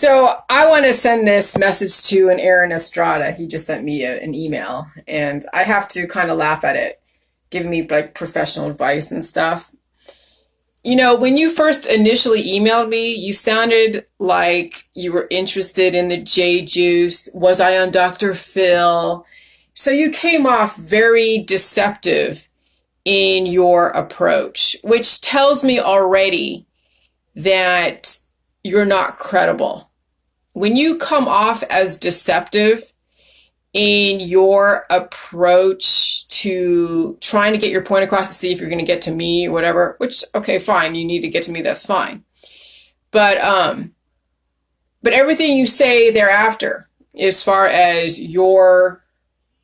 So I want to send this message to an Aaron Estrada. He just sent me an email, and I have to kind of laugh at it, giving me like professional advice and stuff. You know, when you first initially emailed me, you sounded like you were interested in the J juice. Was I on Dr. Phil? So you came off very deceptive in your approach, which tells me already that you're not credible. When you come off as deceptive in your approach to trying to get your point across to see if you're going to get to me or whatever, which, okay, fine, you need to get to me, that's fine. But everything you say thereafter, as far as your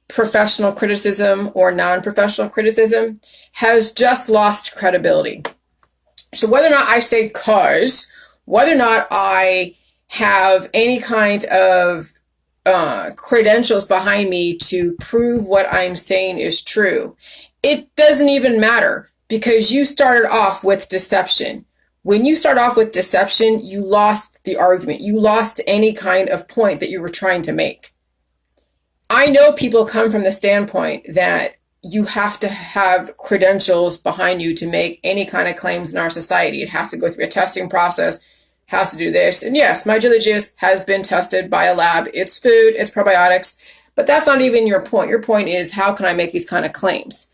professional criticism or non-professional criticism, has just lost credibility. So whether or not I say cause, whether or not I have any kind of credentials behind me to prove what I'm saying is true, it doesn't even matter because you started off with deception. When you start off with deception, you lost the argument. You lost any kind of point that you were trying to make. I know people come from the standpoint that you have to have credentials behind you to make any kind of claims in our society. It has to go through a testing process, has to do this. And yes, my jelly juice has been tested by a lab. It's food, it's probiotics, but that's not even your point. Your point is, how can I make these kind of claims?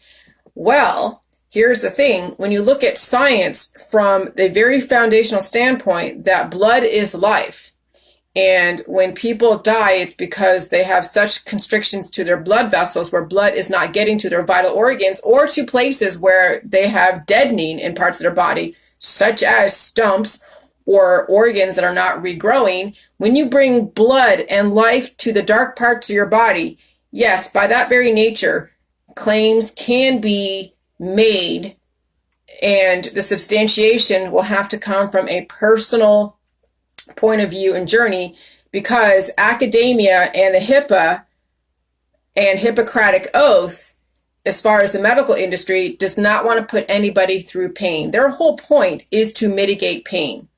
Well, here's the thing. When you look at science from the very foundational standpoint that blood is life, and when people die, it's because they have such constrictions to their blood vessels where blood is not getting to their vital organs or to places where they have deadening in parts of their body, such as stumps or organs that are not regrowing. When you bring blood and life to the dark parts of your body, yes, by that very nature, claims can be made, and the substantiation will have to come from a personal point of view and journey, because academia and the HIPAA and Hippocratic Oath, as far as the medical industry, does not want to put anybody through pain. Their whole point is to mitigate pain.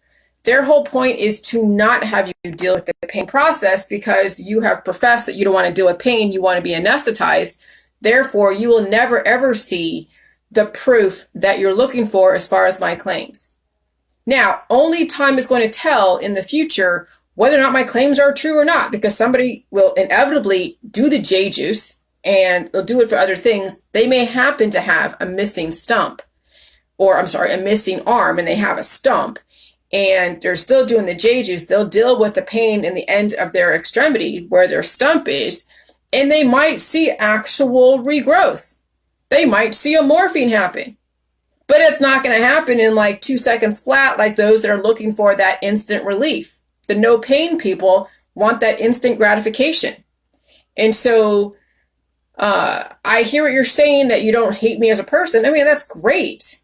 Their whole point is to not have you deal with the pain process because you have professed that you don't want to deal with pain, you want to be anesthetized. Therefore, you will never ever see the proof that you're looking for as far as my claims. Now, only time is going to tell in the future whether or not my claims are true or not, because somebody will inevitably do the J juice and they'll do it for other things. They may happen to have a missing stump, or a missing arm, and they have a stump, and they're still doing the J juice. They'll deal with the pain in the end of their extremity where their stump is, and they might see actual regrowth. They might see a morphine happen. But it's not going to happen in like 2 seconds flat like those that are looking for that instant relief. The no pain people want that instant gratification. And so I hear what you're saying, that you don't hate me as a person. I mean, that's great.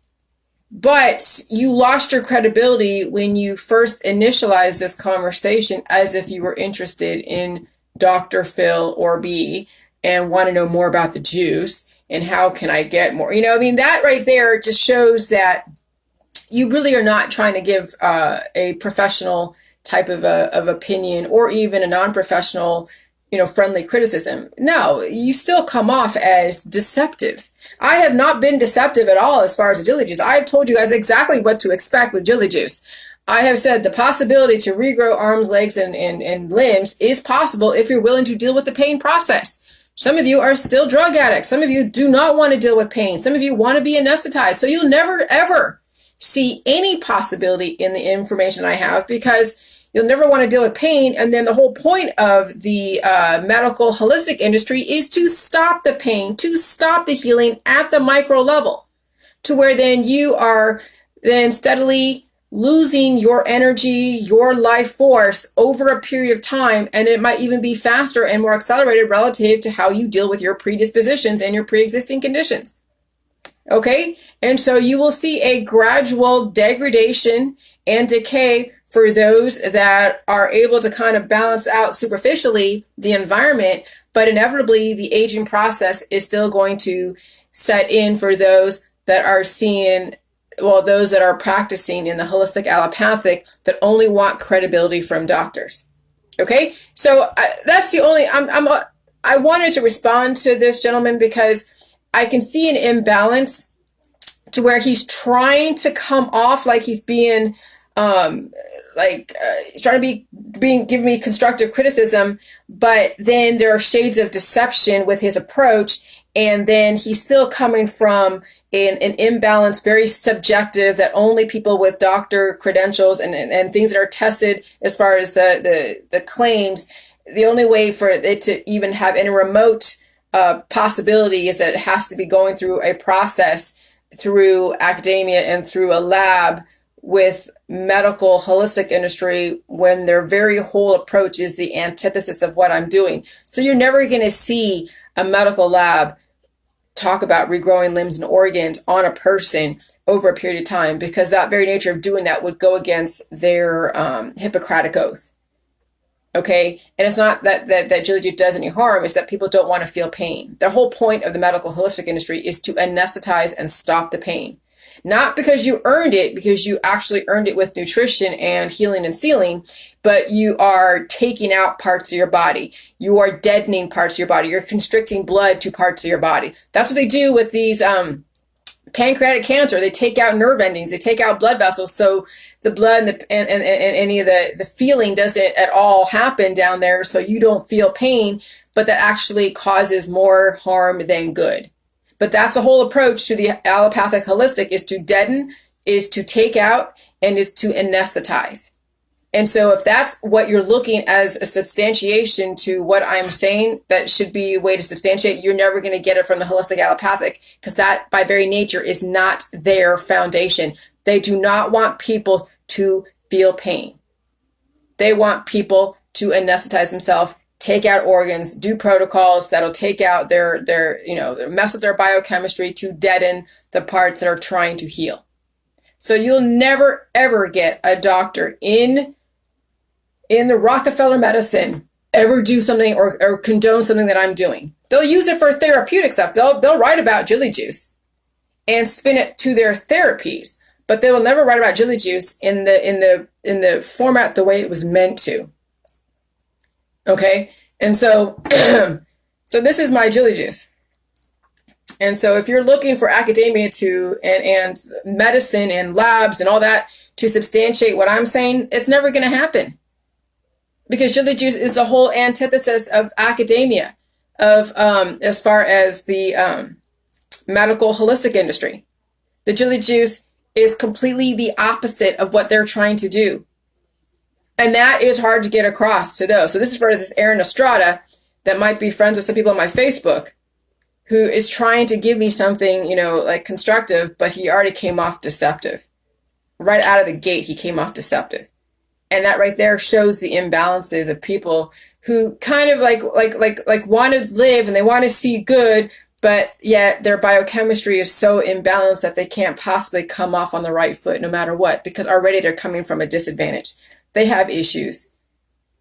But you lost your credibility when you first initialized this conversation as if you were interested in Dr. Phil or B and want to know more about the juice. And how can I get more? You know, I mean, that right there just shows that you really are not trying to give a professional type of opinion, or even a non-professional, friendly criticism. No, you still come off as deceptive. I have not been deceptive at all as far as the jelly juice. I have told you guys exactly what to expect with jelly juice. I have said the possibility to regrow arms, legs, and limbs is possible if you're willing to deal with the pain process. Some of you are still drug addicts. Some of you do not want to deal with pain. Some of you want to be anesthetized. So you'll never, ever see any possibility in the information I have, because you'll never want to deal with pain. And then the whole point of the medical holistic industry is to stop the pain, to stop the healing at the micro level, to where then you are then steadily losing your energy, your life force over a period of time. And it might even be faster and more accelerated relative to how you deal with your predispositions and your pre-existing conditions. Okay? And so you will see a gradual degradation and decay for those that are able to kind of balance out superficially the environment, but inevitably the aging process is still going to set in for those that are seeing well, those that are practicing in the holistic allopathic that only want credibility from doctors. Okay, so that's the only. I wanted to respond to this gentleman because I can see an imbalance to where he's trying to come off like he's being, he's trying to giving me constructive criticism, but then there are shades of deception with his approach, and then he's still coming from an imbalance, very subjective, that only people with doctor credentials and things that are tested as far as the claims, the only way for it to even have any remote possibility is that it has to be going through a process through academia and through a lab with medical holistic industry, when their very whole approach is the antithesis of what I'm doing. So you're never going to see a medical lab talk about regrowing limbs and organs on a person over a period of time, because that very nature of doing that would go against their Hippocratic oath. Okay, and it's not that Jilly Juice does any harm, it's that people don't want to feel pain. The whole point of the medical holistic industry is to anesthetize and stop the pain. Not because you earned it, because you actually earned it with nutrition and healing and sealing, but you are taking out parts of your body. You are deadening parts of your body. You're constricting blood to parts of your body. That's what they do with these pancreatic cancer. They take out nerve endings. They take out blood vessels. So the blood and any of the feeling doesn't at all happen down there. So you don't feel pain, but that actually causes more harm than good. But that's the whole approach to the allopathic holistic, is to deaden, is to take out, and is to anesthetize. And so if that's what you're looking as a substantiation to what I'm saying, that should be a way to substantiate, you're never going to get it from the holistic allopathic, because that by very nature is not their foundation. They do not want people to feel pain. They want people to anesthetize themselves, take out organs, do protocols that'll take out their mess with their biochemistry to deaden the parts that are trying to heal. So you'll never, ever get a doctor in the Rockefeller medicine ever do something or condone something that I'm doing. They'll use it for therapeutic stuff. They'll write about Jilly Juice and spin it to their therapies, but they will never write about Jilly Juice in the format the way it was meant to. Okay, and so so this is my Jilly Juice. And so if you're looking for academia and medicine and labs and all that to substantiate what I'm saying, it's never going to happen. Because Jilly Juice is the whole antithesis of academia, of as far as the medical holistic industry. The Jilly Juice is completely the opposite of what they're trying to do. And that is hard to get across to those. So this is for this Aaron Estrada that might be friends with some people on my Facebook, who is trying to give me something, like constructive, but he already came off deceptive. Right out of the gate, he came off deceptive. And that right there shows the imbalances of people who kind of like want to live and they want to see good, but yet their biochemistry is so imbalanced that they can't possibly come off on the right foot no matter what, because already they're coming from a disadvantage. They have issues.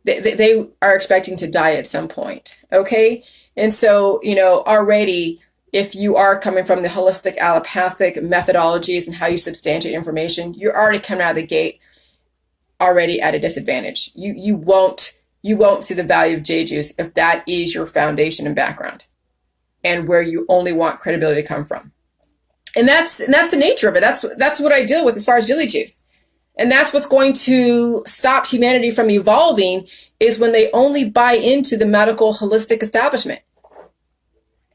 They are expecting to die at some point. Okay. And so, already, if you are coming from the holistic allopathic methodologies and how you substantiate information, you're already coming out of the gate already at a disadvantage. You won't see the value of J-Juice if that is your foundation and background, and where you only want credibility to come from. And that's the nature of it. That's what I deal with as far as Jilly Juice. And that's what's going to stop humanity from evolving, is when they only buy into the medical holistic establishment.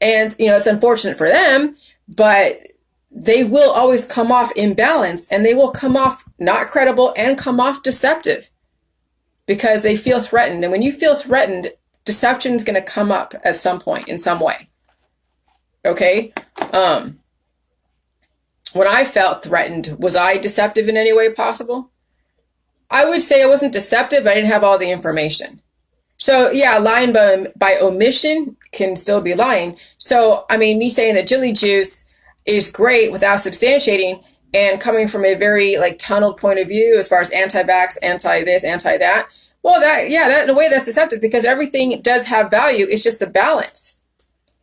And, it's unfortunate for them, but they will always come off imbalanced, and they will come off not credible and come off deceptive because they feel threatened. And when you feel threatened, deception is going to come up at some point in some way. Okay. When I felt threatened, was I deceptive in any way possible? I would say I wasn't deceptive, but I didn't have all the information. So yeah, lying by omission can still be lying. So, me saying that Jilly Juice is great without substantiating and coming from a very tunneled point of view as far as anti-vax, anti-this, anti-that. Well, that in a way that's deceptive, because everything does have value. It's just a balance.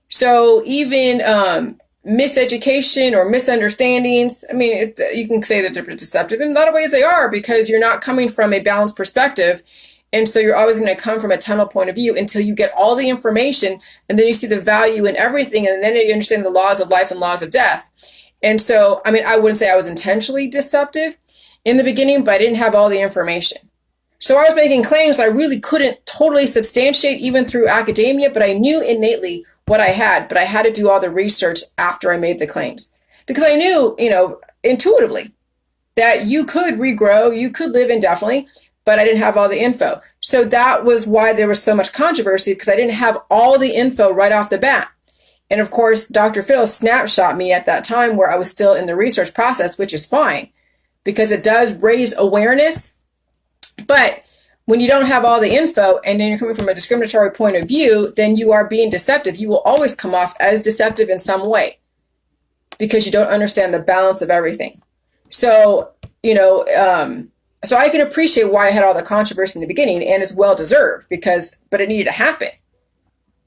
So even miseducation or misunderstandings. I mean, you can say that they're deceptive. In a lot of ways they are, because you're not coming from a balanced perspective. And so you're always going to come from a tunnel point of view until you get all the information, and then you see the value in everything, and then you understand the laws of life and laws of death. And so, I mean, I wouldn't say I was intentionally deceptive in the beginning, but I didn't have all the information. So I was making claims I really couldn't totally substantiate even through academia, but I knew innately what I had, but I had to do all the research after I made the claims, because I knew, intuitively that you could regrow, you could live indefinitely, but I didn't have all the info. So that was why there was so much controversy, because I didn't have all the info right off the bat. And of course, Dr. Phil snapshot me at that time where I was still in the research process, which is fine because it does raise awareness. But when you don't have all the info and then you're coming from a discriminatory point of view, then you are being deceptive. You will always come off as deceptive in some way because you don't understand the balance of everything. So, so I can appreciate why I had all the controversy in the beginning, and it's well deserved but it needed to happen.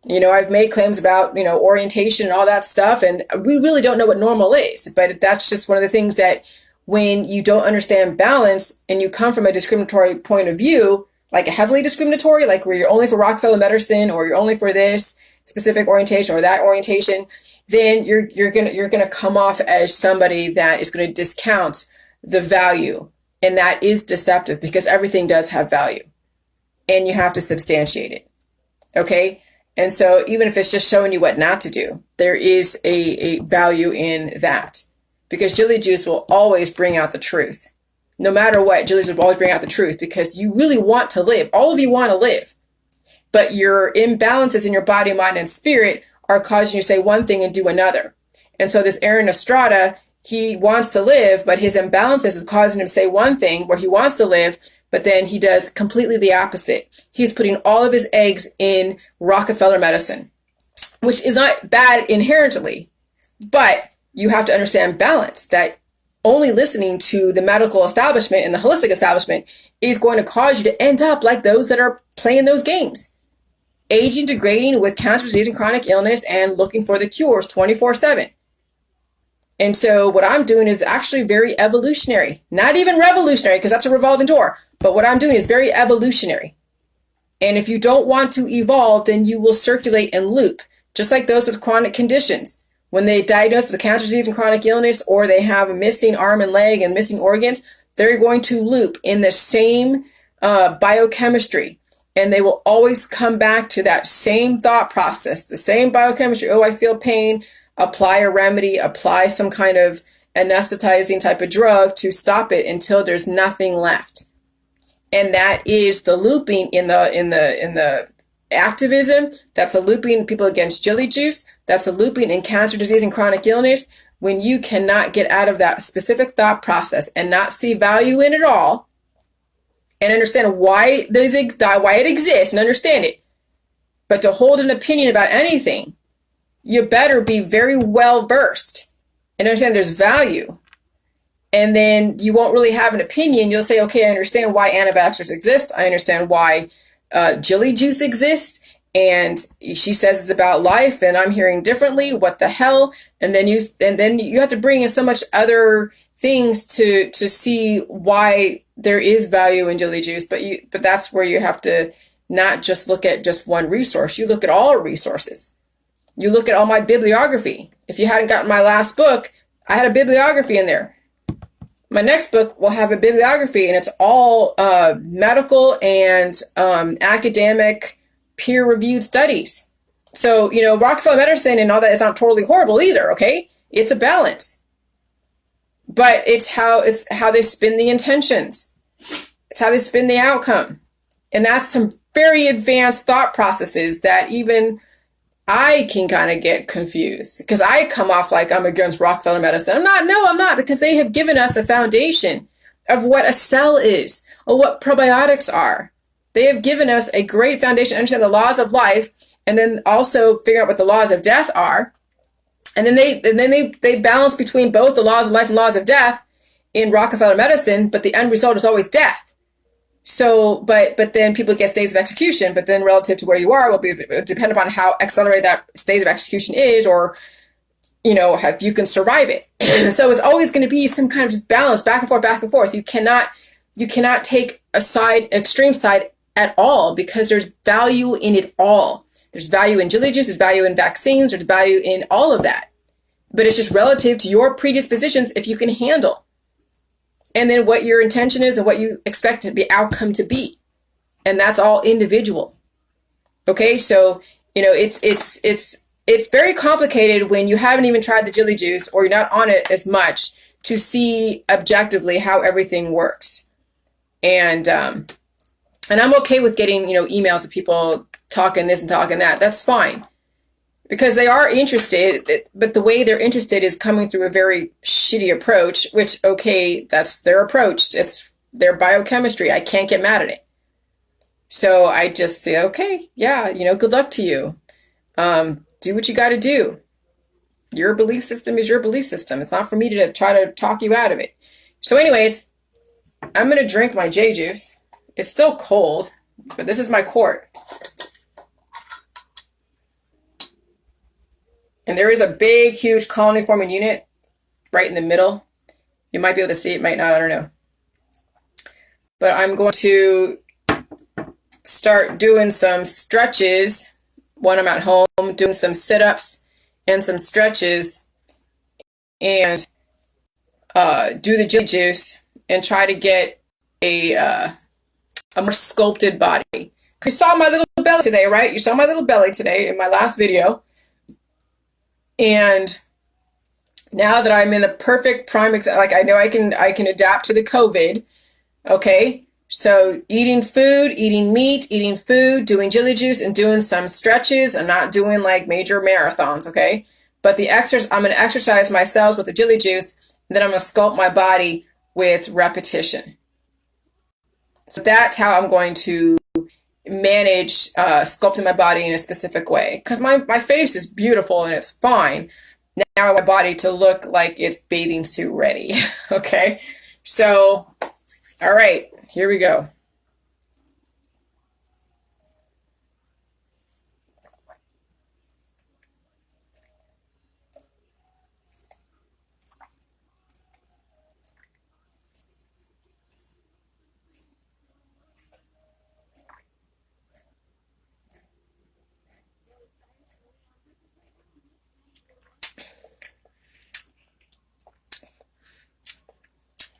I've made claims about, orientation and all that stuff, and we really don't know what normal is, but that's just one of the things that when you don't understand balance and you come from a discriminatory point of view, like a heavily discriminatory, like where you're only for Rockefeller medicine or you're only for this specific orientation or that orientation, then you're gonna come off as somebody that is going to discount the value, and that is deceptive because everything does have value, and you have to substantiate it. Okay. And so even if it's just showing you what not to do, there is a value in that, because Jilly Juice will always bring out the truth. No matter what, Jilly Juice will always bring out the truth, because you really want to live. All of you want to live, but your imbalances in your body, mind, and spirit are causing you to say one thing and do another. And so this Aaron Estrada, he wants to live, but his imbalances is causing him to say one thing where he wants to live, but then he does completely the opposite. He's putting all of his eggs in Rockefeller medicine, which is not bad inherently, but you have to understand balance, that only listening to the medical establishment and the holistic establishment is going to cause you to end up like those that are playing those games, aging, degrading with cancer, disease, and chronic illness, and looking for the cures 24/7. And so what I'm doing is actually very evolutionary, not even revolutionary, because that's a revolving door. But what I'm doing is very evolutionary. And if you don't want to evolve, then you will circulate and loop, just like those with chronic conditions. When they diagnose with cancer, disease, and chronic illness, or they have a missing arm and leg and missing organs, they're going to loop in the same biochemistry. And they will always come back to that same thought process, the same biochemistry. Oh, I feel pain. Apply a remedy, apply some kind of anesthetizing type of drug to stop it until there's nothing left. And that is the looping in the activism. That's a looping people against Jilly Juice. That's a looping in cancer, disease, and chronic illness. When you cannot get out of that specific thought process and not see value in it all, and understand why it exists and understand it, but to hold an opinion about anything, you better be very well versed and understand there's value. And then you won't really have an opinion. You'll say, okay, I understand why anti-vaxxers exist. I understand why Jilly Juice exists. And she says it's about life and I'm hearing differently. What the hell? And then you have to bring in so much other things to see why there is value in Jilly Juice. But that's where you have to not just look at just one resource. You look at all resources. You look at all my bibliography. If you hadn't gotten my last book, I had a bibliography in there. My next book will have a bibliography, and it's all medical and academic peer-reviewed studies. So, Rockefeller medicine and all that is not totally horrible either, okay? It's a balance. But it's how they spin the intentions. It's how they spin the outcome. And that's some very advanced thought processes that even I can kind of get confused, because I come off like I'm against Rockefeller medicine. I'm not, because they have given us a foundation of what a cell is or what probiotics are. They have given us a great foundation to understand the laws of life, and then also figure out what the laws of death are. And then they balance between both the laws of life and laws of death in Rockefeller medicine, but the end result is always death. So, but then people get states of execution, but then relative to where you are will be dependent upon how accelerated that state of execution is, or if you can survive it. So it's always going to be some kind of just balance back and forth, back and forth. You cannot take a side, extreme side at all, because there's value in it all. There's value in jelly juice, there's value in vaccines, there's value in all of that. But it's just relative to your predispositions if you can handle. And then what your intention is and what you expect the outcome to be. And that's all individual. Okay, so it's very complicated when you haven't even tried the jelly juice or you're not on it as much to see objectively how everything works. And I'm okay with getting emails of people talking this and talking that. That's fine, because they are interested, but the way they're interested is coming through a very shitty approach. Which, okay, that's their approach. It's their biochemistry. I can't get mad at it. So I just say, okay, yeah, good luck to you. Do what you got to do. Your belief system is your belief system. It's not for me to try to talk you out of it. So anyways, I'm going to drink my J juice. It's still cold, but this is my quart. And there is a big, huge colony forming unit right in the middle. You might be able to see it, might not, I don't know. But I'm going to start doing some stretches when I'm at home, doing some sit-ups and some stretches, and do the jelly juice and try to get a more sculpted body. You saw my little belly today, right? You saw my little belly today in my last video. And now that I'm in the perfect prime, like I know I can adapt to the COVID. Okay. So eating food, eating meat, eating food, doing jelly juice, and doing some stretches. I'm not doing like major marathons, okay? But I'm going to exercise my cells with the jelly juice, and then I'm going to sculpt my body with repetition. So that's how I'm going to manage sculpting my body in a specific way. Because my face is beautiful and it's fine. Now I want my body to look like it's bathing suit ready, okay? So, all right. Here we go.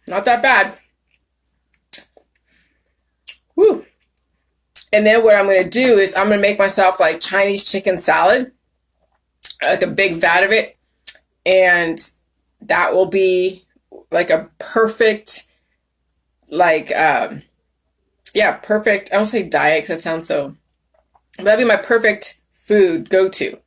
Not that bad. Woo. And then what I'm going to do is I'm going to make myself like Chinese chicken salad, like a big vat of it. And that will be like a perfect, like, perfect. I don't say diet because that sounds so, but that'd be my perfect food go-to,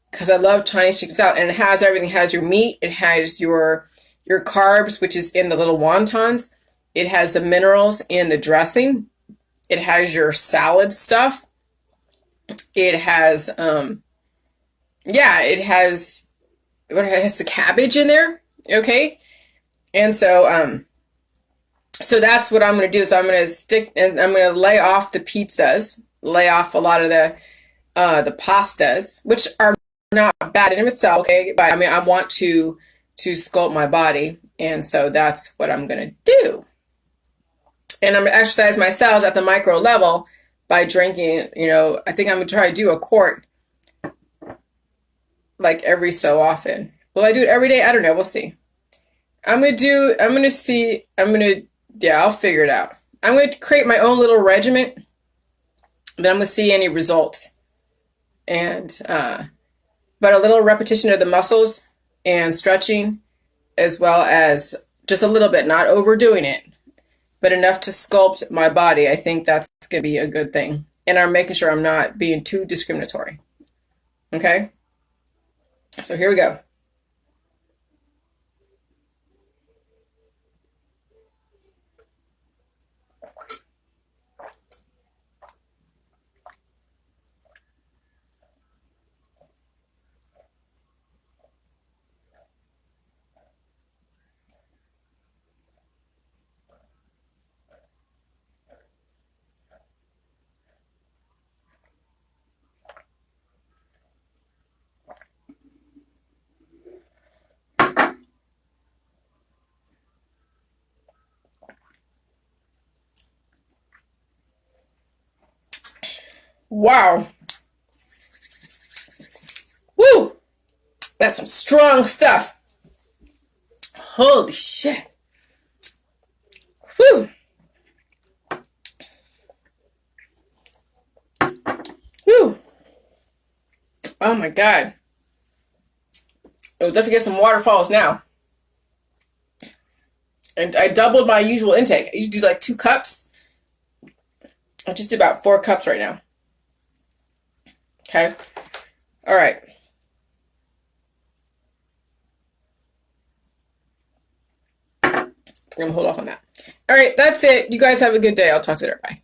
because I love Chinese chicken salad. And it has everything. It has your meat. It has your carbs, which is in the little wontons. It has the minerals in the dressing. It has your salad stuff. It has, it has the cabbage in there. Okay. And so, so that's what I'm going to do. So I'm going to stick and I'm going to lay off the pizzas, lay off a lot of the pastas, which are not bad in itself. Okay. But I mean, I want to sculpt my body. And so that's what I'm going to do. And I'm going to exercise my cells at the micro level by drinking, I think I'm going to try to do a quart like every so often. Will I do it every day? I don't know. We'll see. I'll figure it out. I'm going to create my own little regimen. Then I'm going to see any results. And, but a little repetition of the muscles and stretching, as well as just a little bit, not overdoing it, but enough to sculpt my body. I think that's going to be a good thing. And I'm making sure I'm not being too discriminatory. Okay? So here we go. Wow. Woo! That's some strong stuff. Holy shit. Woo! Woo! Oh my God. I'll definitely get some waterfalls now. And I doubled my usual intake. I usually do like 2 cups. I just did about 4 cups right now. Okay. All right. I'm going to hold off on that. All right. That's it. You guys have a good day. I'll talk to you later. Bye.